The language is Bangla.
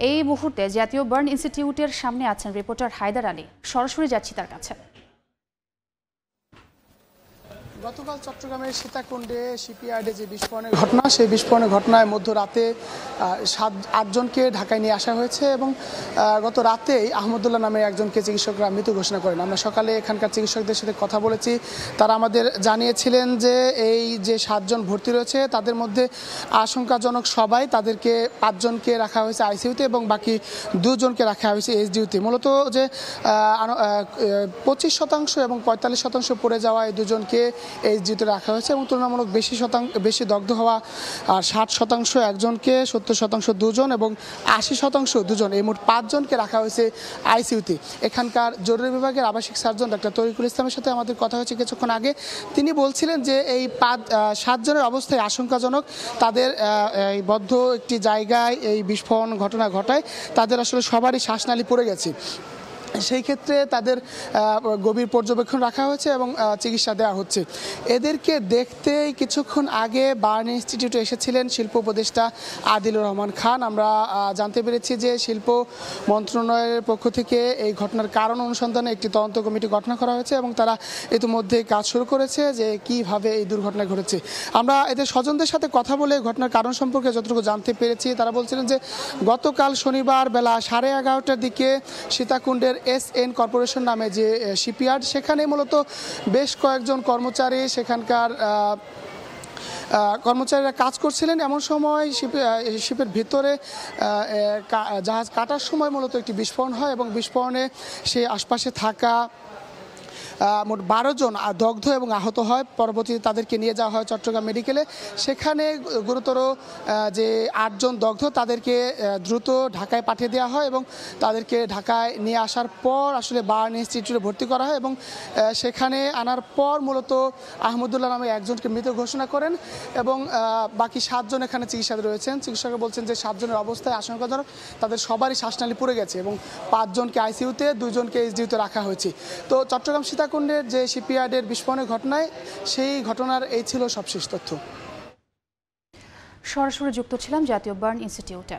এই মুহূর্তে জাতীয় বার্ন ইনস্টিটিউটের সামনে আছেন রিপোর্টার হায়দার আলী। সরাসরি যাচ্ছি তার কাছে। গতকাল চট্টগ্রামের সীতাকুণ্ডে শিপইয়ার্ডে যে বিস্ফোরণের ঘটনা, সেই বিস্ফোরণের ঘটনায় মধ্যরাতে 8জনকে ঢাকায় নিয়ে আসা হয়েছে এবং গত রাতেই আহমদুল্লাহ নামে একজনকে চিকিৎসকরা মৃত ঘোষণা করেন। আমরা সকালে এখানকার চিকিৎসকদের সাথে কথা বলেছি। তারা আমাদের জানিয়েছিলেন যে এই যে 7জন ভর্তি রয়েছে তাদের মধ্যে আশঙ্কাজনক সবাই, তাদেরকে 5জনকে রাখা হয়েছে আইসিইউতে এবং বাকি 2জনকে রাখা হয়েছে এইচডিইউতে। মূলত যে 25% এবং 45% পড়ে যাওয়া এই 2জনকে এইচডিইউতে রাখা হয়েছে এবং তুলনামূলক বেশি দগ্ধ হওয়া 60% একজনকে, 70% 2জন এবং 80% 2জন, এই মোট 5জনকে রাখা হয়েছে আইসিইউতে। এখানকার জরুরি বিভাগের আবাসিক সার্জন ডাক্তার তরিকুল ইসলামের সাথে আমাদের কথা হয়েছে কিছুক্ষণ আগে। তিনি বলছিলেন যে এই 7জনের অবস্থায় আশঙ্কাজনক। তাদের এই বদ্ধ একটি জায়গায় এই বিস্ফোরণ ঘটনা ঘটায় তাদের আসলে সবারই শ্বাসনালী পড়ে গেছে। সেই ক্ষেত্রে তাদের গভীর পর্যবেক্ষণ রাখা হয়েছে এবং চিকিৎসা দেওয়া হচ্ছে। এদেরকে দেখতে কিছুক্ষণ আগে বার্ন ইনস্টিটিউটে এসেছিলেন শিল্প উপদেষ্টা আদিলুর রহমান খান। আমরা জানতে পেরেছি যে শিল্প মন্ত্রণালয়ের পক্ষ থেকে এই ঘটনার কারণ অনুসন্ধানে একটি তদন্ত কমিটি গঠন করা হয়েছে এবং তারা ইতিমধ্যে কাজ শুরু করেছে যে কিভাবে এই দুর্ঘটনা ঘটেছে। আমরা এদের স্বজনদের সাথে কথা বলে ঘটনার কারণ সম্পর্কে যতটুকু জানতে পেরেছি, তারা বলছিলেন যে গতকাল শনিবার বেলা 11:30টার দিকে সীতাকুণ্ডের এসএন কর্পোরেশন নামে যে শিপইয়ার্ড, সেখানে মূলত বেশ কয়েকজন কর্মচারী সেখানকার কর্মচারীরা কাজ করছিলেন। এমন সময় শিপের ভিতরে জাহাজ কাটার সময় মূলত একটি বিস্ফোরণ হয় এবং বিস্ফোরণে সে আশপাশে থাকা মোট 12জন দগ্ধ এবং আহত হয়। পরবর্তীতে তাদেরকে নিয়ে যাওয়া হয় চট্টগ্রাম মেডিকেলে। সেখানে গুরুতর যে 8জন দগ্ধ তাদেরকে দ্রুত ঢাকায় পাঠিয়ে দেওয়া হয় এবং তাদেরকে ঢাকায় নিয়ে আসার পর আসলে বার্ন ইনস্টিটিউটে ভর্তি করা হয় এবং সেখানে আনার পর মূলত আহমদুল্লাহ নামে একজনকে মৃত ঘোষণা করেন এবং বাকি 7জন এখানে চিকিৎসাধীন রয়েছেন। চিকিৎসকরা বলছেন যে 7জনের অবস্থায় আশঙ্কাজনক, তাদের সবারই শ্বাসনালী পড়ে গেছে এবং 5জনকে আইসিইউতে, 2জনকে এইচডিইউতে রাখা হয়েছে। তো চট্টগ্রাম সীতাকুণ্ডের যে শিপইয়ার্ডের বিস্ফোরণের ঘটনায়, সেই ঘটনার এই ছিল সবশেষ তথ্য। সরাসরি যুক্ত ছিলাম জাতীয় বার্ন ইনস্টিটিউটে।